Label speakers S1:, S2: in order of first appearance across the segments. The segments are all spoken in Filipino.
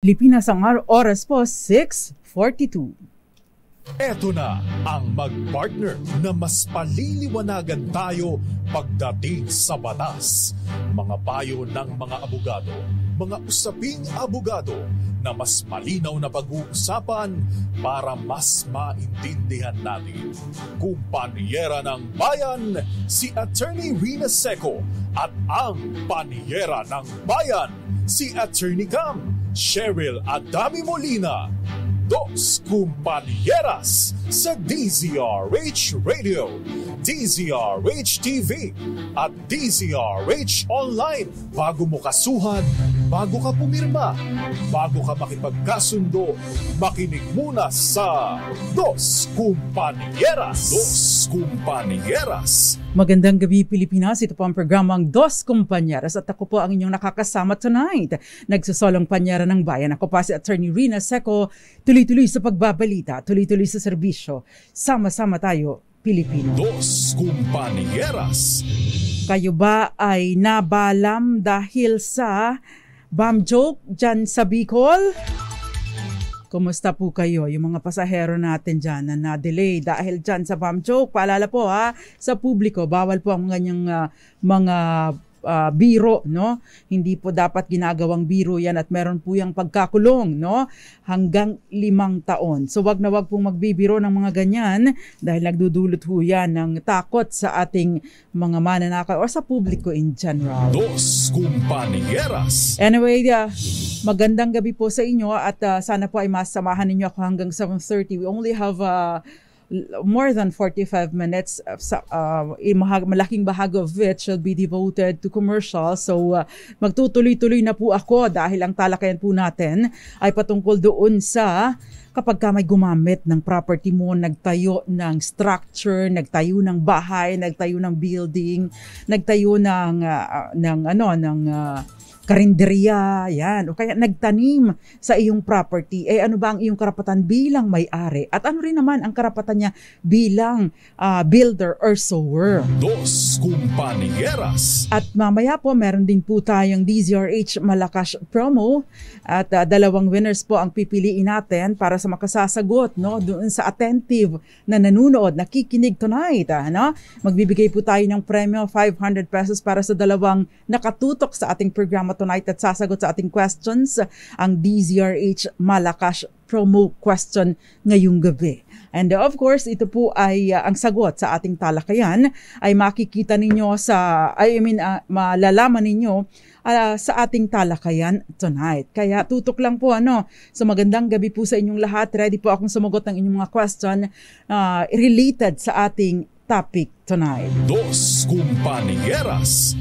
S1: Pilipinas ang oras po, 6:42.
S2: Eto na ang mag-partner na mas paliliwanagan tayo pagdating sa batas. Mga payo ng mga abogado, mga usaping abogado na mas malinaw na pag-uusapan para mas maintindihan natin. Kumpanyera ng Bayan, si Attorney Rina Seco at ang Panyera ng Bayan, si Attorney Cam Cheryl Adami Molina. Dos Kumpanieras sa DZRH Radio, DZRH TV at DZRH Online. Bago mo kasuhan, bago ka pumirma, bago ka makipagkasundo, makinig muna sa Dos Kumpanieras. Dos Kumpanieras.
S1: Magandang gabi Pilipinas, ito po ang programang Dos Kumpanieras at ako po ang inyong nakakasama tonight. Nagsusolong panyera ng bayan. Ako pa si Attorney Rina Seco. Tuloy-tuloy sa pagbabalita, tuloy-tuloy sa serbisyo. Sama-sama tayo, Pilipino.
S2: Dos Kumpanieras.
S1: Kayo ba ay nabalam dahil sa bomb joke dyan sa Bicol? Kumusta po kayo? Yung mga pasahero natin dyan na na-delay dahil dyan sa bomb joke. Paalala po sa publiko, bawal po ang ganyang mga biro, no? Hindi po dapat ginagawang biro yan at meron po yung pagkakulong, no? Hanggang 5 taon. So wag na wag pong magbibiro ng mga ganyan dahil nagdudulot po yan ng takot sa ating mga mananakaw o sa publiko in general.
S2: Dos Kumpanieras.
S1: Anyway, magandang gabi po sa inyo at sana po ay masamahan ninyo ako hanggang 7:30. We only have more than 45 minutes. Malaking bahagi of it shall be devoted to commercial. So magtutuloy-tuloy na po ako dahil ang talakayan po natin ay patungkol doon sa kapag ka may gumamit ng property mo, nagtayo ng structure, nagtayo ng bahay, nagtayo ng building, nagtayo ng karinderya, yan, o kaya nagtanim sa iyong property, ano ba ang iyong karapatan bilang may-ari? At ano rin naman ang karapatan niya bilang builder or sower?
S2: Dos Kumpanieras.
S1: At mamaya po, meron din po tayong DZRH Malakas promo at 2 winners po ang pipiliin natin para sa makasasagot, no, doon sa attentive na nanunood, nakikinig tonight. Magbibigay po tayo ng premyo, 500 pesos para sa 2 nakatutok sa ating programa tonight at sasagot sa ating questions, ang DZRH Malakas promo question ngayong gabi. And of course, ito po ay ang sagot sa ating talakayan ay makikita ninyo malalaman ninyo sa ating talakayan tonight. Kaya tutok lang po So magandang gabi po sa inyong lahat. Ready po akong sumagot ng inyong mga question related sa ating topic tonight.
S2: Dos Kumpanieras.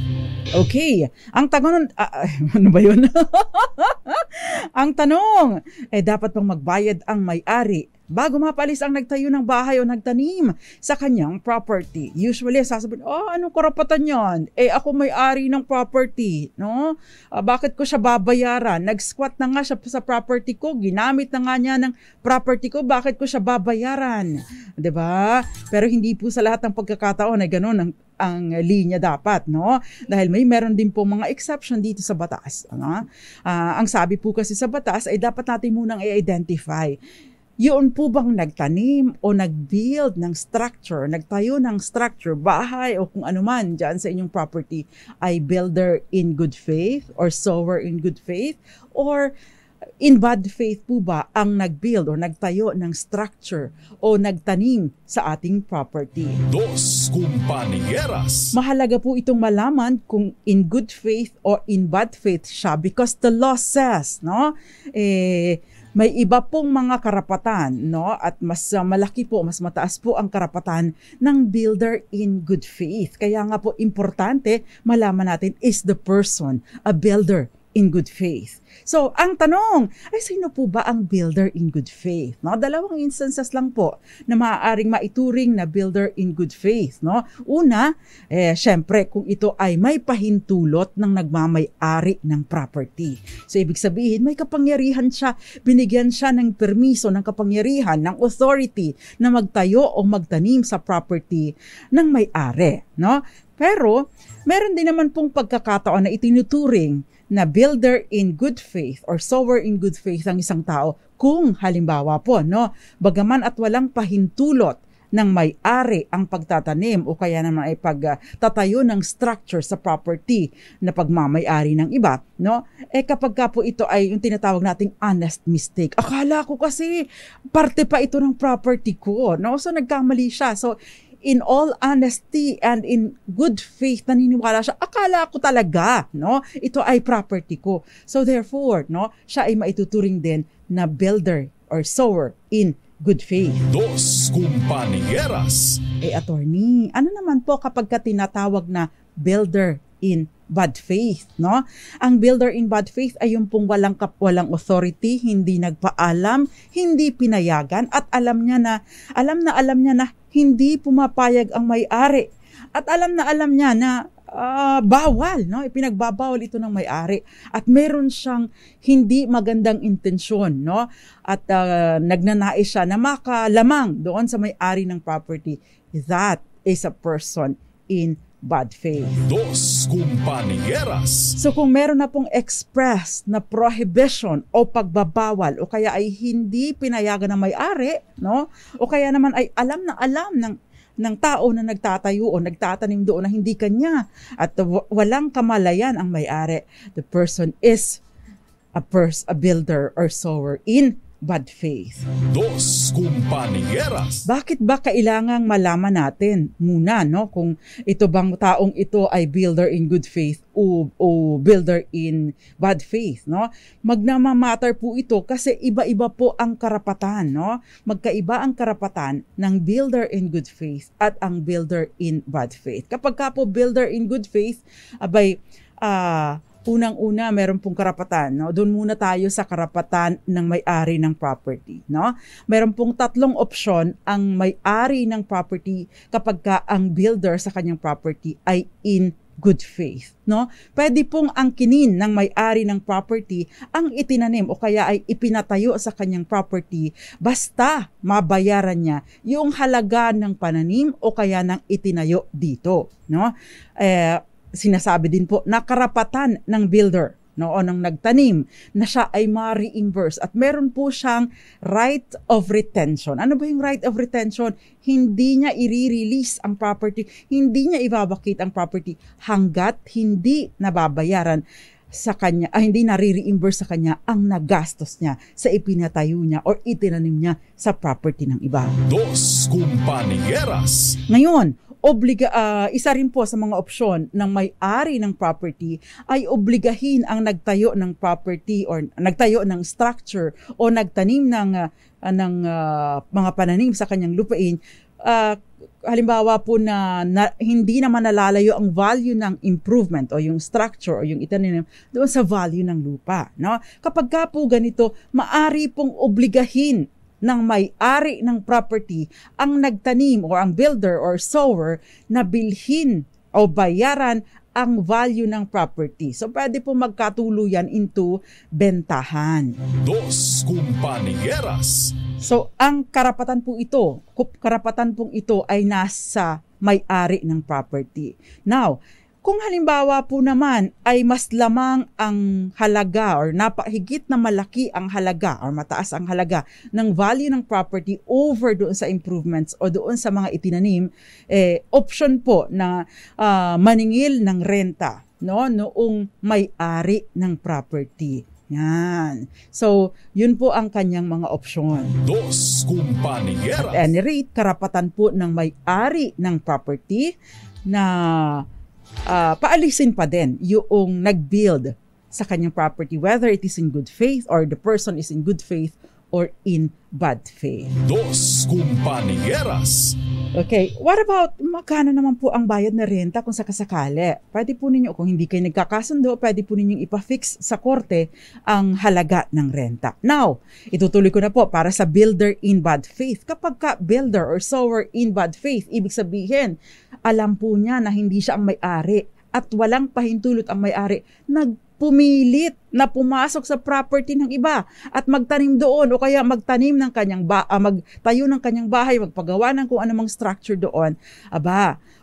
S1: Okay, ang tanong, ano ba yun? Ang tanong, dapat bang magbayad ang may-ari bago mapalis ang nagtayo ng bahay o nagtanim sa kanyang property? Usually, sasabihin, anong karapatan yan? Ako may-ari ng property, no? Bakit ko siya babayaran? Nag-squat na nga siya sa property ko, ginamit na nga niya ng property ko, bakit ko siya babayaran? 'Di ba? Pero hindi po sa lahat ng pagkakataon ay ganoon ang linya dapat, no? Dahil meron din po mga exception dito sa batas. Ang sabi po kasi sa batas ay dapat natin munang i-identify. Yun po bang nagtanim o nag-build ng structure, nagtayo ng structure, bahay o kung ano man dyan sa inyong property ay builder in good faith or sower in good faith, or in bad faith po ba ang nag-build o nagtayo ng structure o nagtanim sa ating property?
S2: Dos Kumpanieras.
S1: Mahalaga po itong malaman kung in good faith or in bad faith siya because the law says, no? May iba pong mga karapatan, no? At mas malaki po, mas mataas po ang karapatan ng builder in good faith. Kaya nga po importante malaman natin, is the person a builder in good faith? So, ang tanong ay sino po ba ang builder in good faith? No? 2 instances lang po na maaaring maituring na builder in good faith. No? Una, syempre kung ito ay may pahintulot ng nagmamay-ari ng property. So, ibig sabihin may kapangyarihan siya, binigyan siya ng permiso, ng kapangyarihan, ng authority na magtayo o magtanim sa property ng may-ari. No? Pero, meron din naman pong pagkakataon na itinuturing na builder in good faith or sower in good faith ang isang tao kung halimbawa po, no, bagaman at walang pahintulot ng may-ari ang pagtatanim o kaya naman ay pagtatayo ng structure sa property na pagmamay-ari ng iba, no? Kapag ka po ito ay yung tinatawag nating honest mistake. Akala ko kasi parte pa ito ng property ko, no? So nagkamali siya. So in all honesty and in good faith, naniniwala siya, akala ko talaga, no? Ito ay property ko. So therefore, no, siya ay maituturing din na builder or sower in good faith.
S2: Dos Compañeras.
S1: Attorney, ano naman po kapag ka tinatawag na builder in bad faith, no? Ang builder in bad faith ay yung pong walang authority, hindi nagpaalam, hindi pinayagan, at alam niya na hindi pumapayag ang may-ari. At alam niya na bawal, no? Ipinagbabawal ito ng may-ari at meron siyang hindi magandang intensyon, no? At nagnanais siya na makalamang doon sa may-ari ng property. That is a person in bad faith.
S2: Dos Compañeras.
S1: So kung meron na pong express na prohibition o pagbabawal o kaya ay hindi pinayagan ng may-ari, no? O kaya naman ay alam ng tao na nagtatayo o nagtatanim doon na hindi kanya at walang kamalayan ang may-ari, the person is a builder or sower in bad faith.
S2: Dos Compañeras.
S1: Bakit ba kailangang malaman natin muna, no, kung ito bang taong ito ay builder in good faith o builder in bad faith, no? Magnamamatter po ito kasi iba-iba po ang karapatan, no? Magkaiba ang karapatan ng builder in good faith at ang builder in bad faith. Kapag ka po builder in good faith, unang-una, meron pong karapatan, no? Doon muna tayo sa karapatan ng may-ari ng property, no? Meron pong tatlong opsyon ang may-ari ng property kapag ka ang builder sa kanyang property ay in good faith, no? Pwede pong angkinin ng may-ari ng property ang itinanim o kaya ay ipinatayo sa kanyang property basta mabayaran niya yung halaga ng pananim o kaya ng itinayo dito, no? Sinasabi din po na karapatan ng builder, no, o ng nagtanim na siya ay ma-reimburse at meron po siyang right of retention. Ano ba yung right of retention? Hindi niya i-release ang property, hindi niya ibabakit ang property hanggat hindi nababayaran sa kanya, hindi nare-reimburse sa kanya ang nagastos niya sa ipinatayo niya or itinanim niya sa property ng iba.
S2: Dos Compañeras.
S1: Ngayon, isa rin po sa mga opsyon ng may-ari ng property ay obligahin ang nagtayo ng property or nagtayo ng structure o nagtanim ng mga pananim sa kanyang lupain. Halimbawa po na hindi naman nalalayo ang value ng improvement o yung structure o yung itanim doon sa value ng lupa, no? Kapag ka po ganito, maari pong obligahin ng may-ari ng property ang nagtanim o ang builder or sower na bilhin o bayaran ang value ng property. So pwede po magkatuluyan into bentahan.
S2: Dos Compañeras.
S1: So ang karapatan pong ito ay nasa may-ari ng property. Now, kung halimbawa po naman ay mas lamang ang halaga or napahigit na malaki ang halaga or mataas ang halaga ng value ng property over doon sa improvements o doon sa mga itinanim, option po na maningil ng renta, no, noong may-ari ng property. Yan. So, yun po ang kanyang mga opsyon.
S2: Dos Compañeras.
S1: At any rate, karapatan po ng may-ari ng property na paalisin pa din yung nag-build sa kanyang property, whether it is in good faith or the person is in good faith or in bad faith.
S2: Dos Compañeras.
S1: Okay, what about magkano naman po ang bayad na renta kung sakasakali? Pwede po ninyo, kung hindi kayo nagkakasundo, pwede po ninyong ipafix sa korte ang halaga ng renta. Now, itutuloy ko na po para sa builder in bad faith. Kapag ka builder or sower in bad faith, ibig sabihin, alam po niya na hindi siya ang may-ari at walang pahintulot ang may-ari, pumilit na pumasok sa property ng iba at magtanim doon o kaya magtanim ng magtayo ng kanyang bahay, magpagawa ng kung anumang structure doon,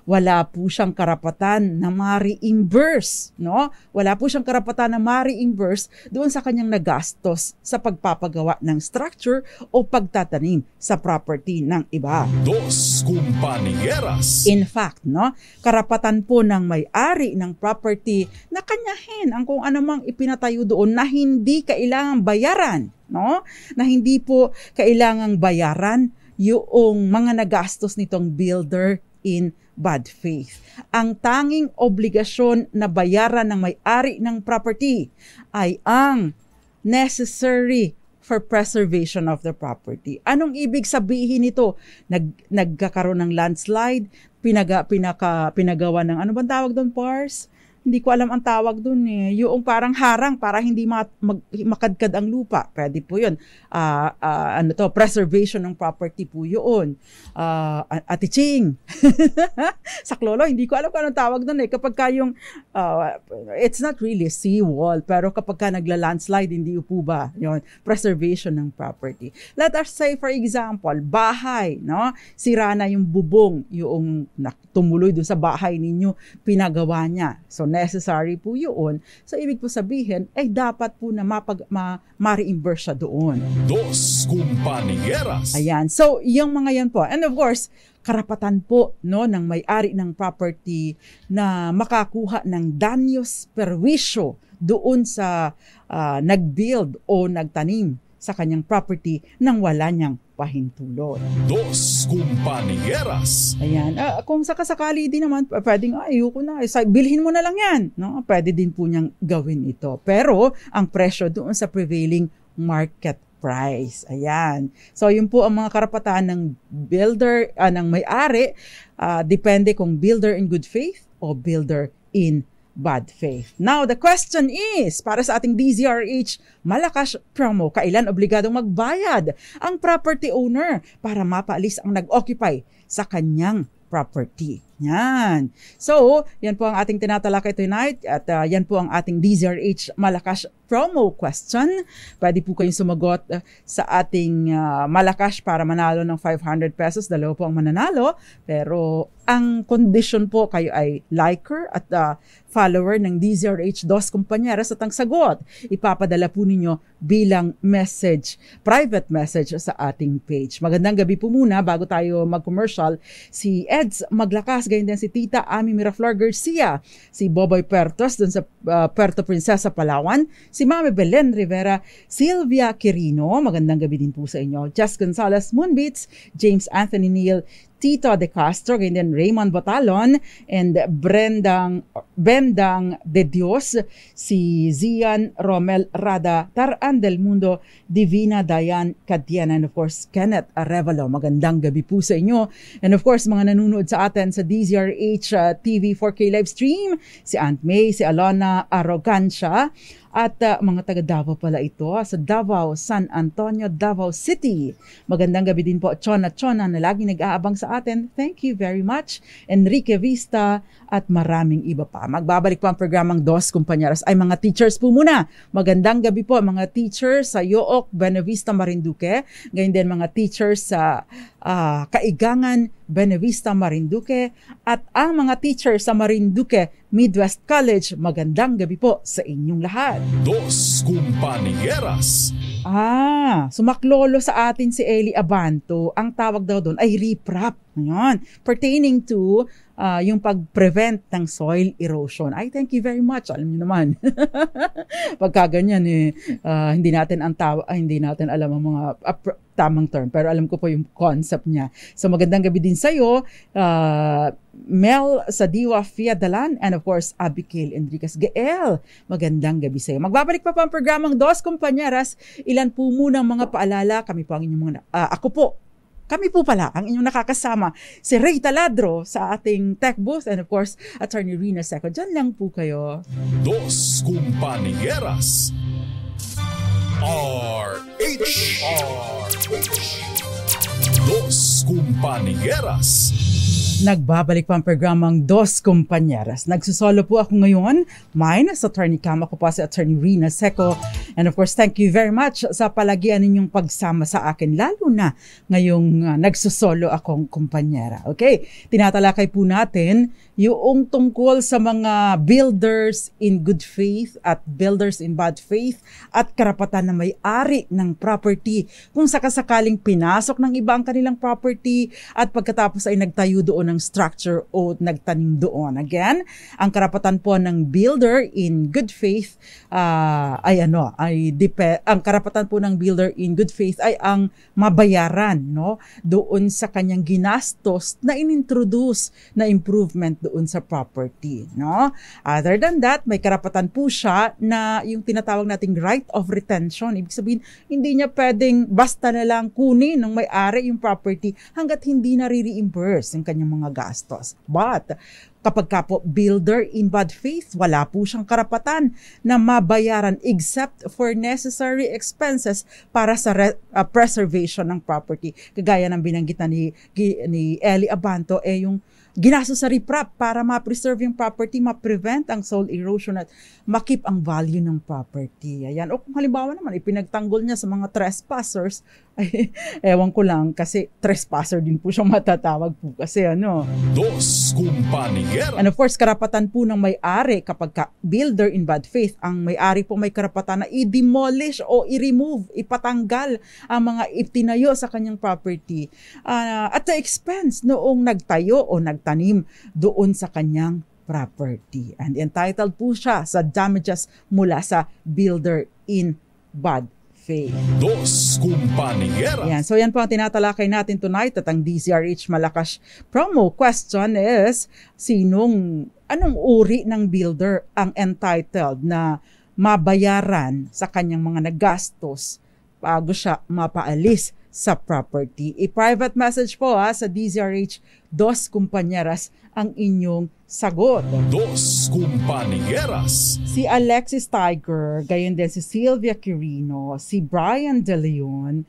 S1: wala po siyang karapatan na ma-reimburse, no? Wala po siyang karapatan na ma-reimburse doon sa kanyang nagastos sa pagpapagawa ng structure o pagtatanim sa property ng iba.
S2: Dos Compañeras.
S1: In fact, no, karapatan po ng may-ari ng property na kanyahin ang kung anumang ipinatayo doon na hindi kailangang bayaran, no? Na hindi po kailangang bayaran yung mga nagastos nitong builder in bad faith. Ang tanging obligasyon na bayaran ng may-ari ng property ay ang necessary for preservation of the property. Anong ibig sabihin nito? Nagkakaroon ng landslide, pinagawa ng ano bang tawag doon, Pars? Hindi ko alam ang tawag dun eh. Yung parang harang para hindi makadkad ang lupa. Pwede po yun. Preservation ng property po yun. Atiching. Saklolo, hindi ko alam kung anong tawag dun eh. Kapag ka yung, it's not really seawall, pero kapag ka nagla-landslide, hindi po ba? Yun, preservation ng property. Let us say, for example, bahay, no? Sira na yung bubong, yung tumuloy dun sa bahay ninyo, pinagawa niya. So, necessary po yun. So, ibig po sabihin, ay dapat po na ma-reimburse siya doon.
S2: Dos Compañeras.
S1: Ayan. So, yung mga yan po. And of course, karapatan po no, ng may-ari ng property na makakuha ng danyos perwisyo doon sa nag-build o nagtanim sa kanyang property nang wala niyang pahintulot.
S2: Dos Compañeras.
S1: Ayan. Kung sakasakali din naman, pwedeng, ayoko na, bilhin mo na lang yan. No? Pwede din po niyang gawin ito. Pero, ang presyo doon sa prevailing market price. Ayan. So, yun po ang mga karapatan ng builder, ng may-ari. Depende kung builder in good faith o builder in bad faith. Now, the question is, para sa ating DZRH Malakas promo, kailan obligadong magbayad ang property owner para mapaalis ang nag-occupy sa kanyang property? Yan. So, yan po ang ating tinatalakay tonight at yan po ang ating DZRH Malakas promo question. Pwede po kayong sumagot sa ating Malakas para manalo ng 500 pesos. Dalawa po ang mananalo. Pero ang condition po kayo ay liker at follower ng DZRH Dos Compañeras at ang sagot ipapadala po ninyo bilang message, private message sa ating page. Magandang gabi po muna bago tayo mag-commercial. Si Eds Maglakas, ganyan din si Tita Ami Miraflor Garcia, si Boboy Pertos dun sa Puerto Princesa, Palawan, si Mami Belen Rivera, Sylvia Quirino, magandang gabi din po sa inyo, Jess Gonzalez Moonbeats, James Anthony Neal, Tito De Castro, ganyan Raymond Batalon, and Bendang De Dios, si Zian Romel Rada, Taran del Mundo, Divina Dayan Cadiana, and of course, Kenneth Arevalo. Magandang gabi po sa inyo. And of course, mga nanonood sa atin sa DZRH TV 4K live stream, si Aunt May, si Alona Arrogancia, at mga taga Davao pala ito, sa Davao, San Antonio, Davao City. Magandang gabi din po, Chona na lagi nag-aabang sa atin. Thank you very much. Enrique Vista at maraming iba pa. Magbabalik po ang programang Dos Compañeras. Ay mga teachers po muna. Magandang gabi po mga teachers sa Yook, Buenavista, Marinduque. Ganyan din mga teachers sa Kaigangan, Buenavista, Marinduque. At ang mga teachers sa Marinduque Midwest College, magandang gabi po sa inyong lahat.
S2: Dos Compañeras.
S1: Sumaklolo sa atin si Eli Abanto. Ang tawag daw doon ay riprap. Ngayon, pertaining to yung pag-prevent ng soil erosion. I thank you very much. Alam niyo naman. Pagka ganyan hindi natin alam ang mga tamang term, pero alam ko po yung concept niya. So magandang gabi din sa iyo, Mel Sadiwa Fiadalan, and of course Abigail Enriquez Gael. Magandang gabi sa iyo. Magbabalik pa ang programang Dos Compañeras. Ilan po muna ang mga paalala. Kami po ang inyong kami po pala ang inyong nakakasama, si Ray Taladro sa ating tech booth, and of course, Attorney Rina Seco. Diyan lang po kayo.
S2: Dos Compañeras. RH. Dos Compañeras.
S1: Nagbabalik pa ang programang Dos Compañeras. Nagsusolo po ako ngayon. Mine as Attorney Cam. Ako pa si Attorney Rina Seco. And of course, thank you very much sa palagian ninyong pagsama sa akin. Lalo na ngayong nagsusolo akong kumpanyera. Okay, tinatalakay po natin yung tungkol sa mga builders in good faith at builders in bad faith at karapatan na may-ari ng property. Kung sakasakaling pinasok ng iba ang kanilang property at pagkatapos ay nagtayo doon ng structure o nagtanim doon. Again, ang karapatan po ng builder in good faith ang karapatan po ng builder in good faith ay ang mabayaran, no, doon sa kanyang ginastos na inintroduce na improvement doon sa property, no. Other than that, may karapatan po siya na yung tinatawag nating right of retention. Ibig sabihin, hindi niya pwedeng basta na lang kunin ng may-ari yung property hanggat hindi na re-reimburse yung kanyang mga gastos. But kapag ka po builder in bad faith, wala po siyang karapatan na mabayaran except for necessary expenses para sa preservation ng property. Kagaya ng binanggitan ni Ellie Abanto, yung ginastos sa riprap para ma-preserve yung property, ma-prevent ang soil erosion at makip ang value ng property. Ayan. O kung halimbawa naman, ipinagtanggol niya sa mga trespassers, ay ewan ko lang kasi trespasser din po siyang matatawag po kasi
S2: Dos Compañeras.
S1: And of course, karapatan po ng may-ari kapag builder in bad faith, ang may-ari po may karapatan na i-demolish o i-remove, ipatanggal ang mga itinayo sa kanyang property at the expense noong nagtayo o nagtanim doon sa kanyang property. And entitled po siya sa damages mula sa builder in bad faith.
S2: Dos Compañeras.
S1: Yan. So yan po ang tinatalakay natin tonight at ang DZRH Malakas promo question is, anong uri ng builder ang entitled na mabayaran sa kanyang mga nagastos bago siya mapaalis sa property? I-private message po sa DZRH Dos Compañeras ang inyong sagot.
S2: Dos Compañeras.
S1: Si Alexis Tiger, gayon din si Sylvia Quirino, si Brian De Leon,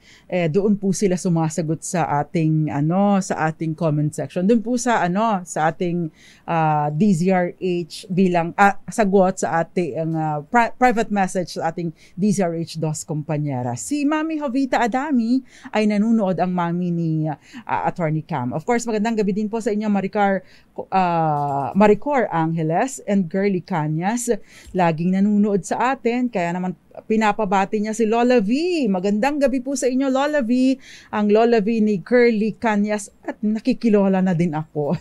S1: doon po sila sumasagot sa ating comment section. Doon po sa ating DZRH bilang sagot sa ating private message sa ating DZRH Dos Compañeras. Si Mami Jovita Adami ay nanunood, ang mami ni Attorney Cam. Of course, magandang gabi din po sa inyo, Maricor Angeles and Girly Cañas. Laging nanunood sa atin, kaya naman pinapabati niya si Lola V. Magandang gabi po sa inyo, Lola V. Ang Lola V ni Girly Cañas at nakikilola na din ako.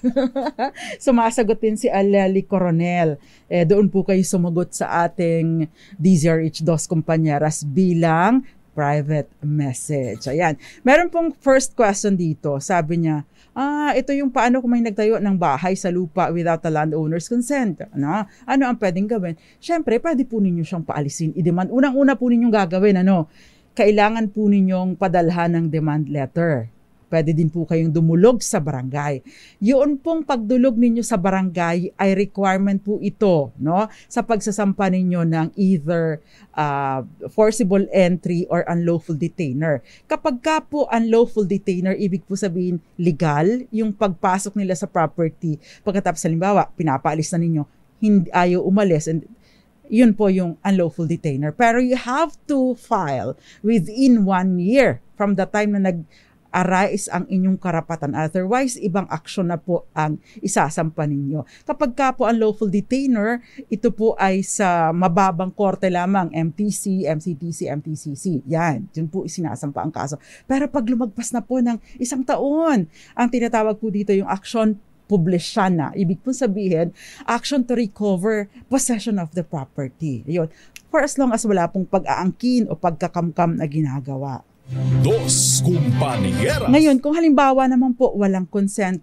S1: Sumasagot din si Aleli Coronel. Doon po kayo sumagot sa ating DZRH Dos Compañeras bilang private message. Ayan. Meron pong first question dito. Sabi niya, ito yung paano kung may nagtayo ng bahay sa lupa without the landowner's consent. Ano ang pwedeng gawin? Siyempre, pwede po ninyo siyang paalisin. I-demand. Unang-una po ninyong gagawin, kailangan po ninyong padalhan ng demand letter. Pwede din po kayong dumulog sa barangay. Yun pong pagdulog ninyo sa barangay ay requirement po ito, sa pagsasampa ninyo ng either forcible entry or unlawful detainer. Kapag ka po unlawful detainer, ibig po sabihin legal yung pagpasok nila sa property. Pagkatapos halimbawa, pinapaalis na ninyo, hindi ayaw umalis, and yun po yung unlawful detainer. Pero you have to file within 1 year from the time na arise ang inyong karapatan. Otherwise, ibang aksyon na po ang isasampa ninyo. Kapag ka po ang lawful detainer, ito po ay sa mababang korte lamang, MTC, MCTC, MTCC. Yan, yun po isinasampa ang kaso. Pero pag lumagpas na po ng 1 taon, ang tinatawag po dito yung aksyon publisyana. Ibig po sabihin, action to recover possession of the property. Yun. For as long as wala pong pag-aangkin o pagkakamkam na ginagawa.
S2: Dos Compañeras.
S1: Ngayon, kung halimbawa naman po walang consent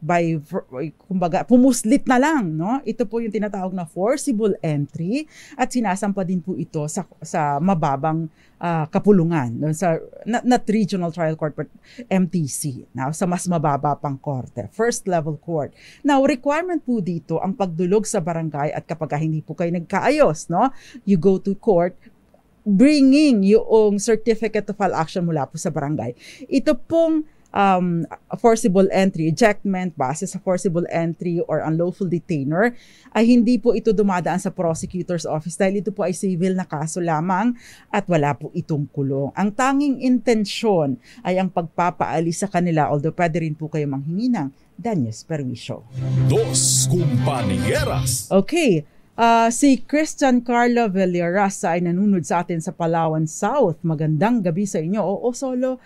S1: kumbaga, pumuslit na lang, ito po yung tinatawag na forcible entry at sinasampa din po ito sa mababang kapulungan, not regional trial court but MTC, sa mas mababa pang korte, first level court. Now, requirement po dito ang pagdulog sa barangay at kapag hindi po kayo nagkaayos, you go to court bringing yung certificate to file action mula po sa barangay. Ito pong forcible entry, ejectment, base sa forcible entry or unlawful detainer, ay hindi po ito dumadaan sa prosecutor's office dahil ito po ay civil na kaso lamang at wala po itong kulong. Ang tanging intensyon ay ang pagpapaalis sa kanila, although pwede rin po kayo manghingi ng danyos perwisyo.
S2: Dos Compañeras.
S1: Okay. Si Christian Carlo Villaraza ay nanunod sa atin sa Palawan South. Magandang gabi sa inyo. Oo, solo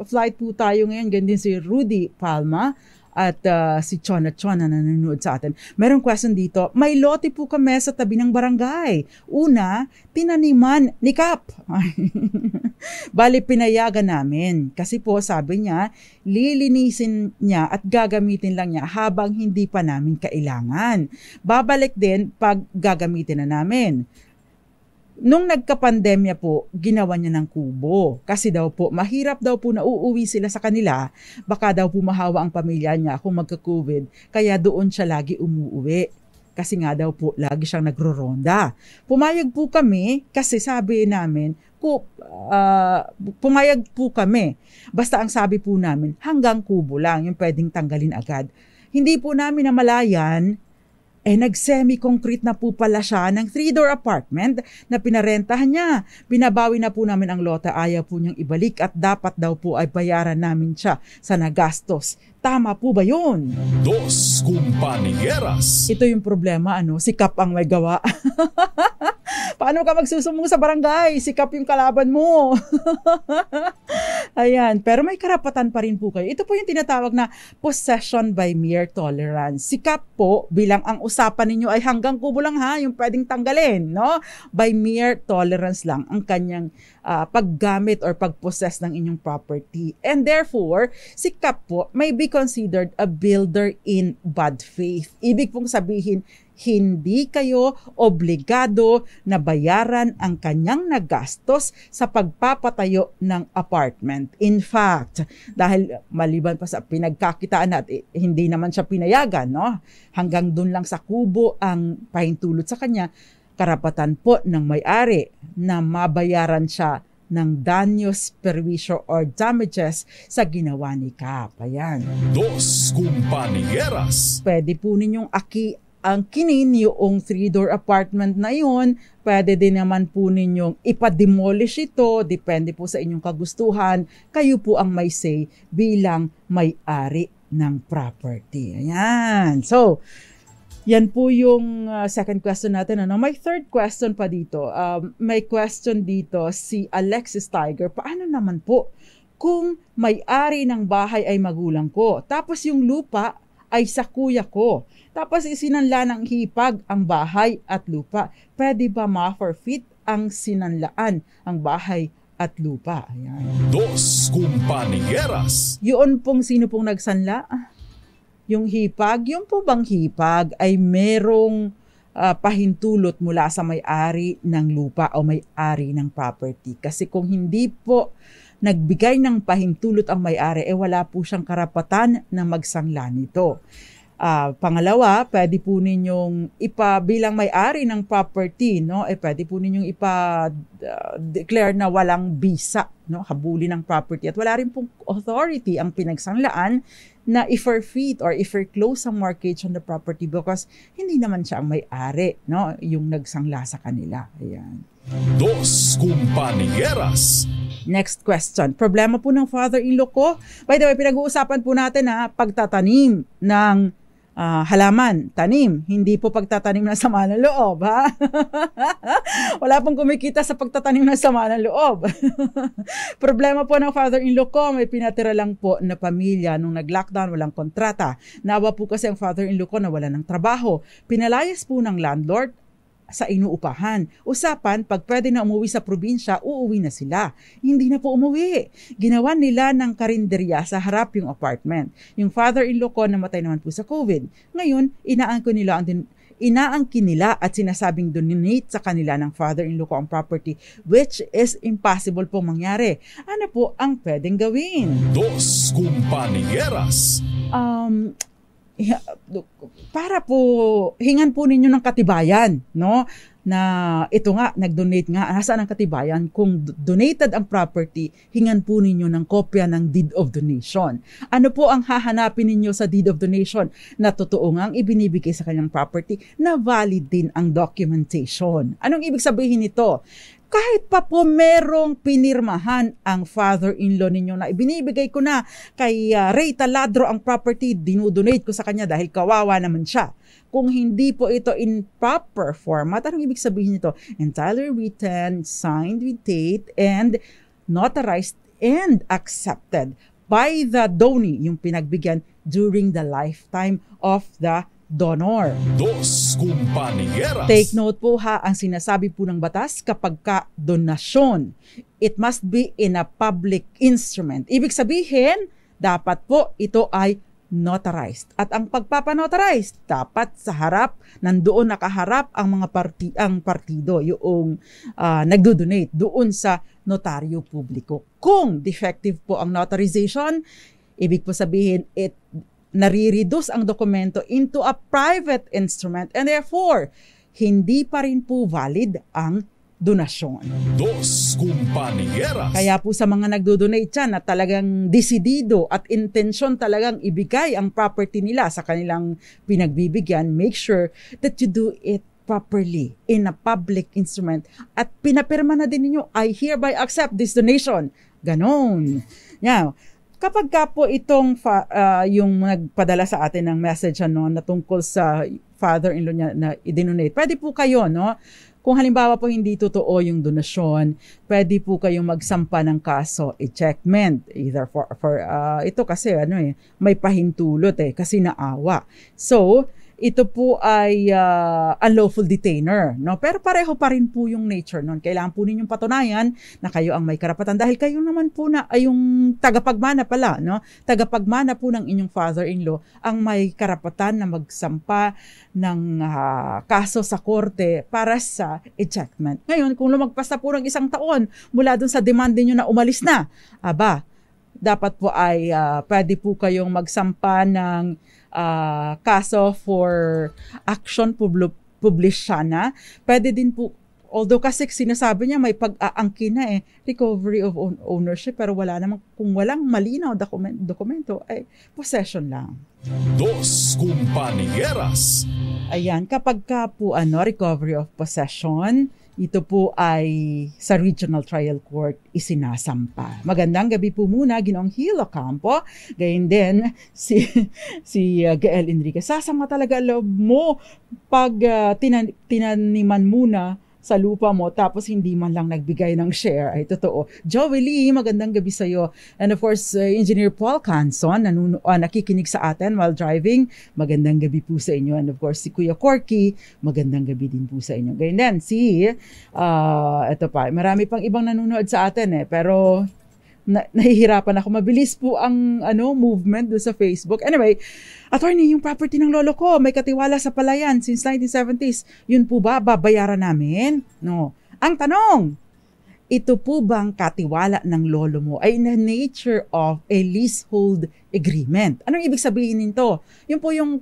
S1: flight po tayo ngayon. Ganyan din si Rudy Palma at si Chona na nanonood sa atin. Merong question dito. May lote po kami sa tabi ng barangay. Una, tinaniman ni Kap. Bali, pinayagan namin. Kasi po, sabi niya, lilinisin niya at gagamitin lang niya habang hindi pa namin kailangan. Babalik din pag gagamitin na namin. Nung nagka-pandemya po, ginawa niya ng kubo. Kasi daw po, mahirap daw po na uuwi sila sa kanila. Baka daw po mahawa ang pamilya niya kung magka-COVID. Kaya doon siya lagi umuwi. Kasi nga daw po, lagi siyang nagro-ronda. Pumayag po kami kasi sabi namin, pumayag po kami. Basta ang sabi po namin, hanggang kubo lang, yung pwedeng tanggalin agad. Hindi po namin namalayan, nag-semi-concrete na po pala siya ng 3-door apartment na pinarentahan niya. Binabawi na po namin ang lote, ayaw po niyang ibalik at dapat daw po ay bayaran namin siya sa nagastos. Tama po ba yun?
S2: Dos Compañeras.
S1: Ito yung problema, si Kap ang may gawa. Paano ka magsusumbong sa barangay? Si Kap yung kalaban mo. Ayan, pero may karapatan pa rin po kayo. Ito po yung tinatawag na possession by mere tolerance. Si Kap po, bilang ang usapan ninyo ay hanggang kubo lang yung pwedeng tanggalin, no? By mere tolerance lang ang kanyang paggamit or pagpossess ng inyong property. And therefore, si Kap po may be considered a builder in bad faith. Ibig pong sabihin, hindi kayo obligado na bayaran ang kanyang nagastos sa pagpapatayo ng apartment. In fact, dahil maliban pa sa pinagkakitaan at hindi naman siya pinayagan, no? Hanggang dun lang sa kubo ang pahintulot sa kanya, karapatan po ng may-ari na mabayaran siya ng danyos, perwisyo, or damages sa ginawa ni Kap. Ayan.
S2: Dos Compañeras.
S1: Pwede po ninyong ang kinin yung 3-door apartment na yun. Pwede din naman po ninyong ipa-demolish ito. Depende po sa inyong kagustuhan. Kayo po ang may say bilang may-ari ng property. Ayan. So, yan po yung second question natin. May third question pa dito. May question dito si Alexis Tiger. Paano naman po kung may-ari ng bahay ay magulang ko? Tapos yung lupa ay sa kuya ko. Tapos isinanla ng hipag ang bahay at lupa. Pwede ba ma-forfeit ang sinanlaan ang bahay at lupa? Ayan.
S2: Dos Compañeras.
S1: Yun pong sino pong nagsanla? Yung hipag, yung po bang hipag ay merong pahintulot mula sa may-ari ng lupa o may-ari ng property. Kasi kung hindi po nagbigay ng pahintulot ang may-ari, wala po siyang karapatan na magsangla nito. Pangalawa, pwede po ninyong bilang may-ari ng property, no? Pwede po ninyong declare na walang bisa, no? Habuli ng property at wala rin pong authority ang pinagsanglaan na i-forfeit or i-foreclose ang mortgage on the property because hindi naman siya ang may-ari, no? Yung nagsangla sa kanila. Ayan.
S2: Dos Compañeras.
S1: Next question. Problema po ng father-in-law ko. By the way, pinag-uusapan po natin pagtatanim ng halaman, tanim. Hindi po pagtatanim ng sama ng loob, ha? Wala pong kumikita sa pagtatanim ng sama ng loob. Problema po ng father-in-law ko, may pinatira lang po na pamilya nung nag-lockdown, walang kontrata. Nawa po kasi ang father-in-law ko na wala ng trabaho. Pinalayas po ng landlord sa inuupahan. Usapan, pag pwede na umuwi sa probinsya, uuwi na sila. Hindi na po umuwi. Ginawa nila ng karinderya sa harap yung apartment. Yung father-in-law ko namatay naman po sa COVID. Ngayon, inaangkin nila at sinasabing donate sa kanila ng father-in-law ko ang property, which is impossible pong mangyari. Ano po ang pwedeng gawin?
S2: Dos Compañeras.
S1: para po hingan po ninyo ng katibayan, no? Na ito nga, nag-donate nga, nasaan ang katibayan? Kung donated ang property, hingan po ninyo ng kopya ng deed of donation. Ano po ang hahanapin ninyo sa deed of donation? Na totoo nga ang ibinibigay sa kanyang property, na valid din ang documentation. Anong ibig sabihin nito? Kahit pa po merong pinirmahan ang father-in-law ninyo na ibinibigay ko na kay Ray Taladro ang property, dinudonate ko sa kanya dahil kawawa naman siya. Kung hindi po ito in proper format, anong ibig sabihin nito? Entirely written, signed with date, and notarized and accepted by the donee, yung pinagbigyan during the lifetime of the donor.
S2: Dos Compañeras.
S1: Take note po ha, ang sinasabi po ng batas kapag ka donasyon, it must be in a public instrument. Ibig sabihin, dapat po ito ay notarized. At ang pagpapanotarize, dapat sa harap, nandoon nakaharap ang mga partido, yung nagdo-donate doon sa notaryo publiko. Kung defective po ang notarization, ibig po sabihin, nare-reduce ang dokumento into a private instrument and therefore, hindi pa rin po valid ang donasyon.
S2: Dos Compañeras.
S1: Kaya po sa mga nagdo-donate dyan na talagang desidido at intensyon talagang ibigay ang property nila sa kanilang pinagbibigyan, make sure that you do it properly in a public instrument at pinapirma na din ninyo, I hereby accept this donation. Ganon. Now, kapag ka po itong yung nagpadala sa atin ng message na tungkol sa father-in-law niya na i-donate, pwede po kayo, no? Kung halimbawa po hindi totoo yung donasyon, pwede po kayong magsampa ng kaso, ejectment, either for ito kasi may pahintulot kasi naawa. So, ito po ay unlawful detainer, no? Pero pareho pa rin po yung nature nun. Kailangan po ninyong patunayan na kayo ang may karapatan dahil kayo naman po na ay yung tagapagmana pala, no? Tagapagmana po ng inyong father-in-law ang may karapatan na magsampa ng kaso sa korte para sa ejectment. Ngayon, kung lumagpas na po ng 1 taon mula dun sa demand niyo na umalis na, dapat po ay pwede po kayong magsampa ng kaso for action publishana. Pwede din po, although kasi sinasabi niya may pag-aangkin na recovery of ownership, pero wala namang, kung walang malinaw dokumento, ay possession lang.
S2: Dos Compañeras.
S1: Ayan, kapag ka po recovery of possession, ito po ay sa Regional Trial Court isinasampa. Magandang gabi po muna, Ginoong Hilo Campo. Gayon din si Gael Enriquez. Sasama talaga loob mo pag tinaniman muna sa lupa mo tapos hindi man lang nagbigay ng share. Ay totoo. Joey Lee, magandang gabi sa iyo. And of course, Engineer Paul Canson, nakikinig sa atin while driving. Magandang gabi po sa inyo. And of course, si Kuya Corky, magandang gabi din po sa inyo. Ganyan din, ito pa, marami pang ibang nanonood sa atin pero nahihirapan ako. Mabilis po ang movement doon sa Facebook. Anyway, attorney, yung property ng lolo ko, may katiwala sa palayan since 1970s. Yun po ba babayaran namin? No. Ang tanong, ito po bang katiwala ng lolo mo ay in the nature of a leasehold agreement? Anong ibig sabihin nito? Yun po yung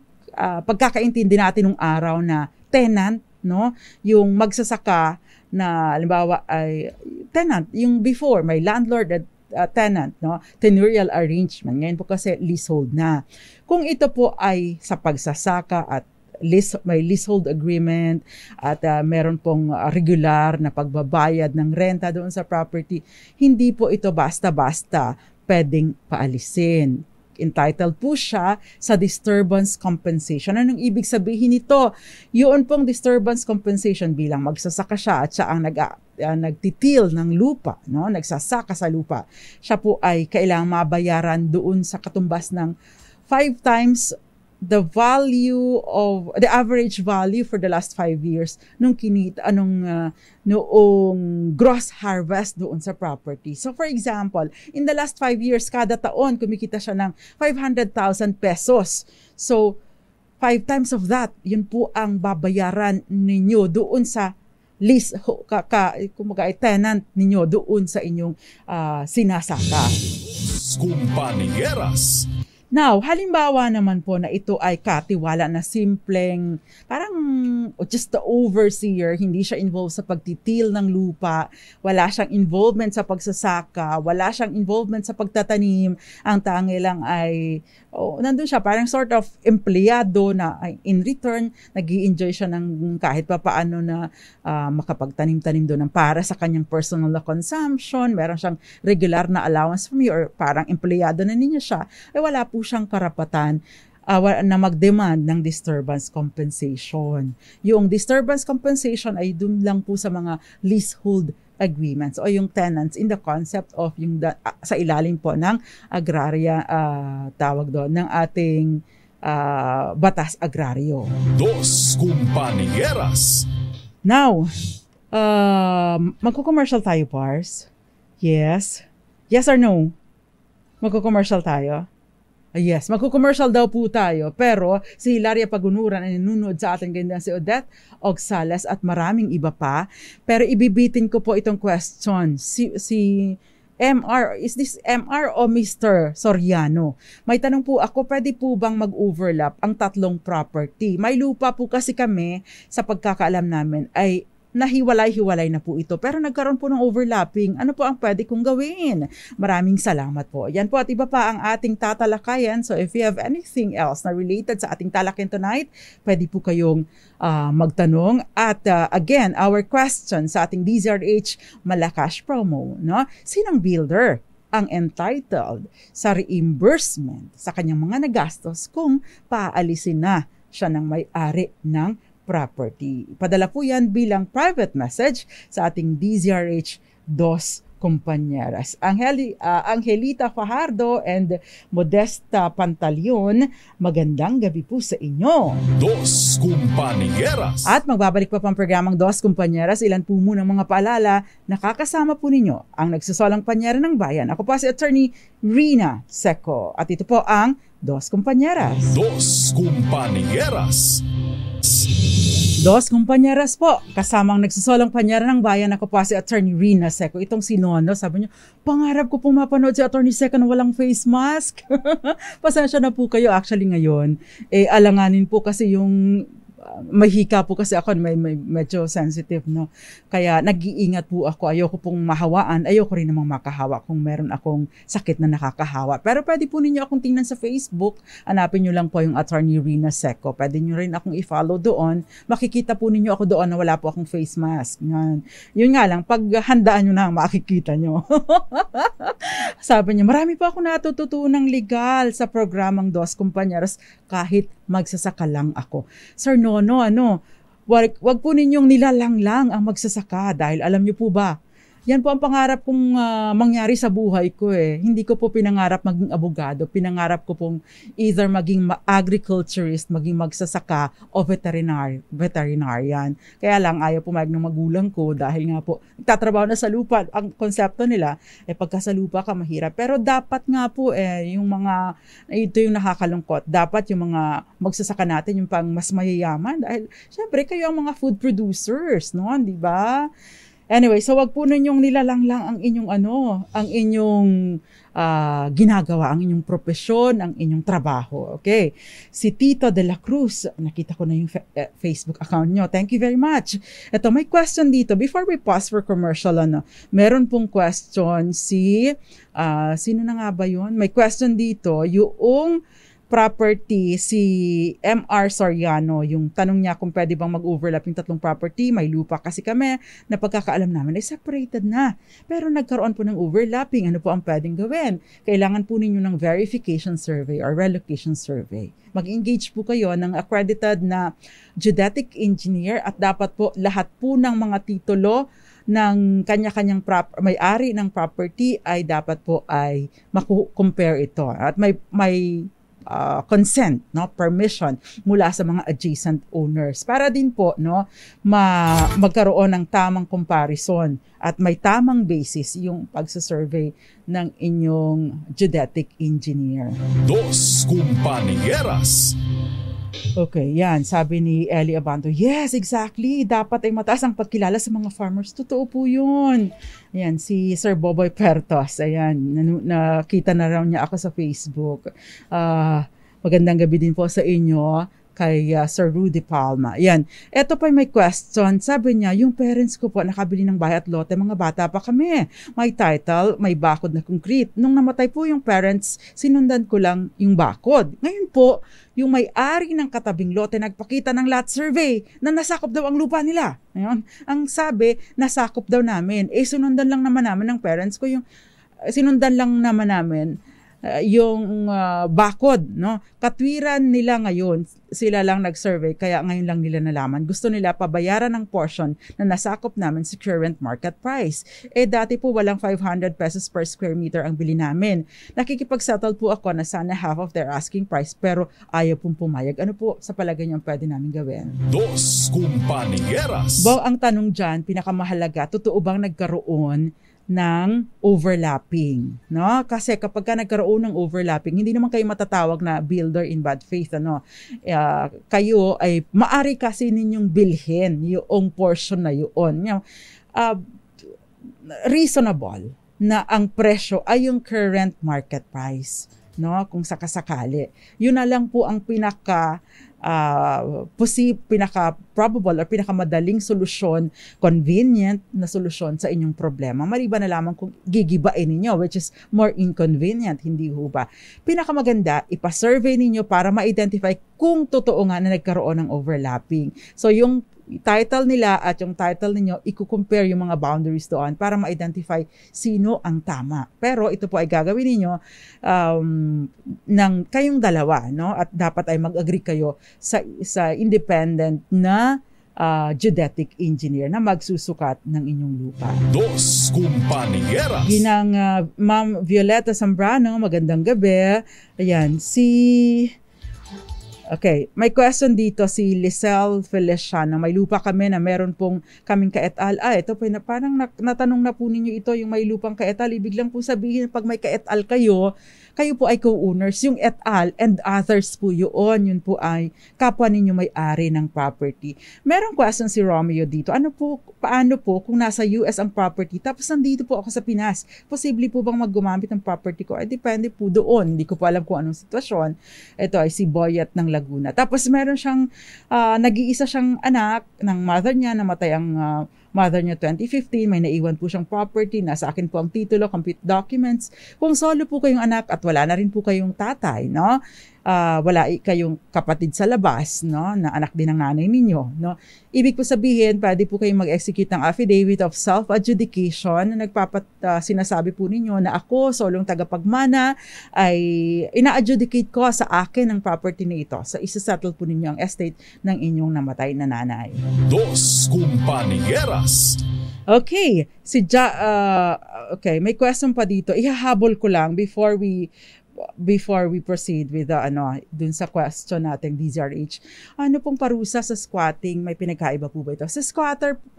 S1: pagkakaintindi natin nung araw na tenant, no? Yung magsasaka na halimbawa ay tenant, yung before may landlord at tenant, no? Tenurial arrangement. Ngayon po kasi leasehold na. Kung ito po ay sa pagsasaka at may leasehold agreement at meron pong regular na pagbabayad ng renta doon sa property, hindi po ito basta-basta pwedeng paalisin. Entitled po siya sa disturbance compensation. Anong ibig sabihin nito? Yun pong disturbance compensation bilang magsasaka siya at siya ang nagtitil ng lupa, no? Nagsasaka sa lupa. Siya po ay kailangang mabayaran doon sa katumbas ng 5 times the value of the average value for the last 5 years nung noong gross harvest doon sa property. So for example, in the last 5 years, kada taon kumikita siya ng 500,000 pesos. So 5 times of that, yun po ang babayaran ninyo doon sa lease, kumaga tenant ninyo doon sa inyong sinasaka.
S2: Compañeras.
S1: Now, halimbawa naman po na ito ay katiwala na simpleng, parang just the overseer, hindi siya involved sa pagtitil ng lupa, wala siyang involvement sa pagsasaka, wala siyang involvement sa pagtatanim, ang tangi lang ay, nandun siya, parang sort of empleyado na in return, nag-i-enjoy siya ng kahit pa paano na makapagtanim-tanim doon ng para sa kanyang personal na consumption, meron siyang regular na allowance from you, or parang empleyado na niya siya, ay wala po siyang karapatan na mag-demand ng disturbance compensation. Yung disturbance compensation ay dun lang po sa mga leasehold agreements o yung tenants in the concept of yung sa ilalim po ng agrarya, tawag doon, ng ating batas agraryo.
S2: Dos Compañeras.
S1: Now, magko-commercial tayo, Pars? Yes? Yes or no? Magko-commercial tayo? Yes, magko-commercial daw po tayo. Pero si Hilaria Pagunuran ay nanonood sa atin, ganyan si Odette Ogsales at maraming iba pa. Pero ibibitin ko po itong question. Si MR, is this MR o Mr. Soriano? May tanong po ako, pwede po bang mag-overlap ang tatlong property? May lupa po kasi kami, sa pagkakaalam namin, ay nahiwalay-hiwalay na po ito. Pero nagkaroon po ng overlapping. Ano po ang pwede kong gawin? Maraming salamat po. Yan po at iba pa ang ating tatalakayan. So if you have anything else na related sa ating talakayan tonight, pwede po kayong magtanong. At again, our question sa ating DZRH Malakas promo, no? Sinong builder ang entitled sa reimbursement sa kanyang mga nagastos kung paalisin na siya ng may-ari ng property? Padala po yan bilang private message sa ating DZRH Dos Compañeras. Angelita Fajardo and Modesta Pantaleon, magandang gabi po sa inyo.
S2: Dos Compañeras.
S1: At magbabalik pa pang programang Dos Compañeras, ilan po muna mga paalala, nakakasama po ninyo ang nagsusolang panyera ng bayan. Ako po si Attorney Rina Seco at ito po ang Dos Compañeras.
S2: Dos Compañeras.
S1: Dos Compañeras po, kasamang nagsusolang panyera ng bayan. Ako po si Attorney Rina Seco. Itong si Nono, sabi niyo, pangarap ko pong mapanood si Attorney Seco na walang face mask. Pasensya na po kayo. Actually ngayon, alanganin po kasi yung may hika po kasi ako, may medyo sensitive, no? Kaya nag-iingat po ako. Ayoko pong mahawaan. Ayoko rin namang makahawa kung meron akong sakit na nakakahawa. Pero pwede po ninyo akong tingnan sa Facebook. Hanapin nyo lang po yung Attorney Rina Seco. Pwede nyo rin akong i-follow doon. Makikita po ninyo ako doon na wala po akong face mask. Yun nga lang, pag handaan nyo na, makikita nyo. Sabi niya, marami po ako natututunang legal sa programang Dos Compañeras kahit magsasaka lang ako. Sir Nono, wag po ninyong nilalanglang ang magsasaka dahil alam niyo po ba, yan po ang pangarap kong mangyari sa buhay ko eh. Hindi ko po pinangarap maging abogado. Pinangarap ko pong either maging agriculturist, maging magsasaka o veterinarian. Kaya lang ayaw pumayag ng magulang ko dahil nga po nagtatrabaho na sa lupa. Ang konsepto nila, pagka sa lupa ka mahirap. Pero dapat nga po yung mga, ito yung nakakalungkot. Dapat yung mga magsasaka natin yung pang mas mayayaman dahil syempre kayo ang mga food producers, no? Di ba? Anyway, so wag po ninyong nilalanglang ang inyong ang inyong ginagawa, ang inyong propesyon, ang inyong trabaho. Okay. Si Tito de la Cruz, nakita ko na yung Facebook account nyo. Thank you very much. Ito, may question dito. Before we pause for commercial, meron pong question sino na nga ba yun? May question dito, yung property, si MR Soriano, yung tanong niya kung pwede bang mag-overlap yung tatlong property, may lupa kasi kami, na pagkakaalam namin ay separated na. Pero nagkaroon po ng overlapping, ano po ang pwedeng gawin? Kailangan po ninyo ng verification survey or relocation survey. Mag-engage po kayo ng accredited na geodetic engineer at dapat po lahat po ng mga titulo ng kanya-kanyang may-ari ng property ay dapat po ay compare ito. At may consent, no, permission mula sa mga adjacent owners para din po, no, magkaroon ng tamang comparison at may tamang basis yung pagsasurvey ng inyong geodetic engineer.
S2: Dos Compañeras.
S1: Okay, yan. Sabi ni Ellie Abanto, yes, exactly. Dapat ay mataas ang pagkilala sa mga farmers. Totoo po yun. Ayan, si Sir Boboy Pertos. Ayan, nakita na raw niya ako sa Facebook. Magandang gabi din po sa inyo kay Sir Rudy Palma. Yan. Ito pa may question. Sabi niya, yung parents ko po nakabili ng bahay at lote, mga bata pa kami. May title, may bakod na concrete. Nung namatay po yung parents, sinundan ko lang yung bakod. Ngayon po, yung may-ari ng katabing lote nagpakita ng lot survey na nasakop daw ang lupa nila. Ngayon, ang sabi, nasakop daw namin. Sinundan lang naman namin ng parents ko yung yung bakod, no? Katwiran nila ngayon, sila lang nag-survey, kaya ngayon lang nila nalaman. Gusto nila pabayaran ng portion na nasakop namin sa current market price. Dati po walang 500 pesos per square meter ang bili namin. Nakikipag-settle po ako na sana half of their asking price, pero ayaw pong pumayag. Ano po sa palagay niyo ang pwede namin gawin?
S2: Dos Compañeras.
S1: Ang tanong dyan, pinakamahalaga, totoo bang nagkaroon ng overlapping, no? Kasi kapag ka nagkaroon ng overlapping, hindi naman kayo matatawag na builder in bad faith, ano? Kayo ay maari kasi ninyong bilhin yung portion na yun. Reasonable na ang presyo ay yung current market price, no? Kung sakasakali. Yun na lang po ang pinaka-probable or pinakamadaling solusyon, convenient na solusyon sa inyong problema. Maliban na lamang kung gigibain ninyo, which is more inconvenient, hindi ho ba? Pinakamaganda, ipa-survey ninyo para ma-identify kung totoo nga na nagkaroon ng overlapping. So yung title nila at yung title ninyo, i-compare yung mga boundaries doon para ma-identify sino ang tama. Pero ito po ay gagawin ninyo ng kayong dalawa, no? At dapat ay mag-agree kayo sa independent na geodetic engineer na magsusukat ng inyong lupa.
S2: Dos Compañeras.
S1: Ginang Ma'am Violeta Zambrano, magandang gabi. Ayan, Okay, may question dito si Lisel Feliciano. May lupa kami na meron pong kaming kaetal. Ito po, parang natanong na po ninyo ito, yung may lupang kaetal. Ibig lang po sabihin, pag may kaetal kayo po ay co-owners. Yung et al. And others po yun. Yun po ay kapwa ninyo may-ari ng property. Merong question si Romeo dito. Paano po kung nasa US ang property tapos nandito po ako sa Pinas? Posible po bang maggumamit ng property ko? Depende po doon. Hindi ko po alam kung anong sitwasyon. Ito ay si Boyet ng Laguna. Tapos meron siyang, nag-iisa siyang anak ng mother niya, namatay ang mother niya 2015, may naiwan po siyang property, nasa akin po ang titulo, complete documents. Kung solo po kayong anak at wala na rin po kayong tatay, no? Wala kayong kapatid sa labas, no, na anak din ng nanay ninyo, no. Ibig po sabihin, pwede po kayong mag-execute ng affidavit of self-adjudication na sinasabi po ninyo na ako, solong tagapagmana, ay ina-adjudicate ko sa akin ang property na ito. So, isa-settle po ninyo ang estate ng inyong namatay na nanay.
S2: Dos Compañeras.
S1: Okay, okay, may question pa dito. Ihahabol ko lang before we proceed with dun sa question natin DZRH. Ano pong parusa sa squatting? May pinagkaiba po ba ito? Sa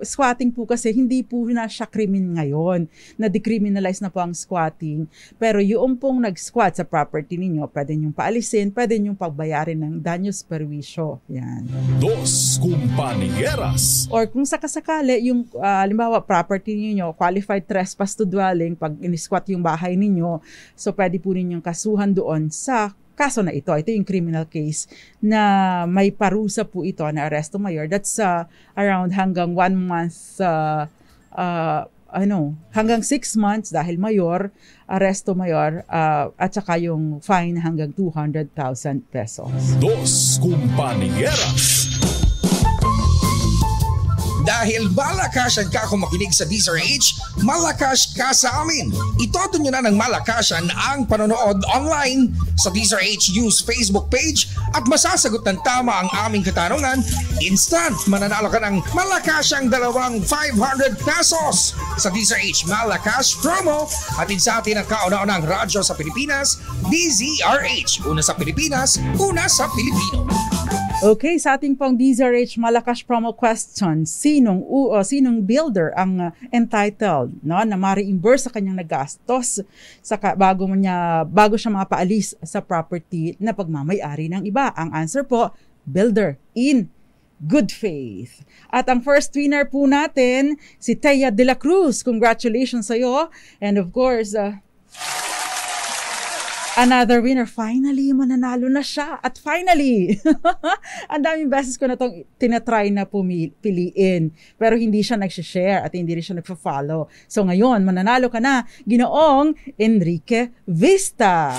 S1: squatting po kasi hindi po na siya krimen ngayon. Na-decriminalize na po ang squatting. Pero yung pong nag-squat sa property ninyo, pwede nyong paalisin, pwede nyong pagbayarin ng danyos perwisyo. Yan.
S2: Dos Compañeras.
S1: Or kung sakasakali, yung halimbawa property ninyo, qualified trespass to dwelling, pag in-squat yung bahay ninyo, so pwede po ninyong kasuhan doon sa kaso na ito. Ito yung criminal case na may parusa po ito na arresto mayor. That's around hanggang 1 month, hanggang 6 months dahil mayor, arresto mayor, at saka yung fine hanggang 200,000 pesos.
S2: Dos Compañeras.
S3: Dahil malakasan ka kung makinig sa DZRH, malakas ka sa amin. Itodo nyo na ng malakasan ang panonood online sa DZRH News Facebook page at masasagot ng tama ang aming katanungan. Instant mananalo ka ng malakasang 500 pesos sa DZRH Malakas promo. Atin sa atin ang kauna-unang radyo sa Pilipinas, DZRH. Una sa Pilipinas, una sa Pilipino.
S1: Okay, sa ating pong DZRH Malakas promo question, sinong builder ang entitled, no, na ma-reimburse sa kanyang nagastos bago siya mapaalis sa property na pagmamay-ari ng iba? Ang answer po, builder in good faith. At ang first winner po natin, si Thea De La Cruz. Congratulations sa'yo. And of course, another winner. Finally, mananalo na siya. At finally, ang daming beses ko na itong tinatry na piliin. Pero hindi siya nag-share at hindi rin siya nagpa-follow. So ngayon, mananalo ka na, Ginoong Enrique Vista.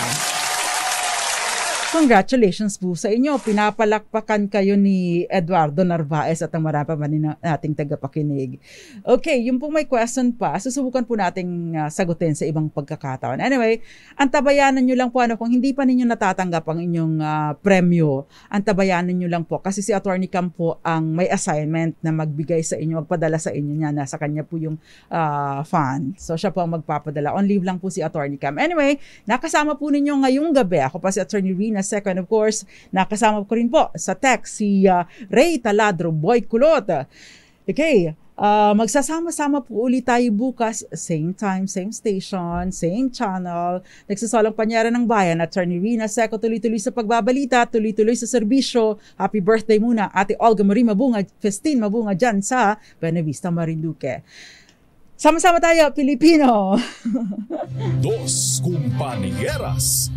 S1: Congratulations po sa inyo. Pinapalakpakan kayo ni Eduardo Narvaez at ang marami pa nating tagapakinig. Okay, yung pong may question pa, susubukan po nating sagutin sa ibang pagkakataon. Anyway, antabayanan nyo lang po kung hindi pa ninyo natatanggap ang inyong premyo, antabayanan nyo lang po kasi si Attorney Cam po ang may assignment na magbigay sa inyo, magpadala sa inyo niya, nasa kanya po yung fund. So siya po ang magpapadala. On leave lang po si Attorney Cam. Anyway, nakasama po ninyo ngayong gabi. Ako pa si Attorney Rina Second, of course, nakasama ko rin po sa text si Ray Taladro, Boy Kulot. Okay, magsasama-sama po ulit tayo bukas, same time, same station, same channel. Nagsasalang Panyera ng Bayan, Attorney Rina Seco, tuloy-tuloy sa pagbabalita, tuloy-tuloy sa serbisyo. Happy birthday muna, Ate Olga Marie Mabunga, Festin Mabunga dyan sa Buena Vista, Marinduque. Sama-sama tayo, Pilipino!
S2: Dos Compañeras.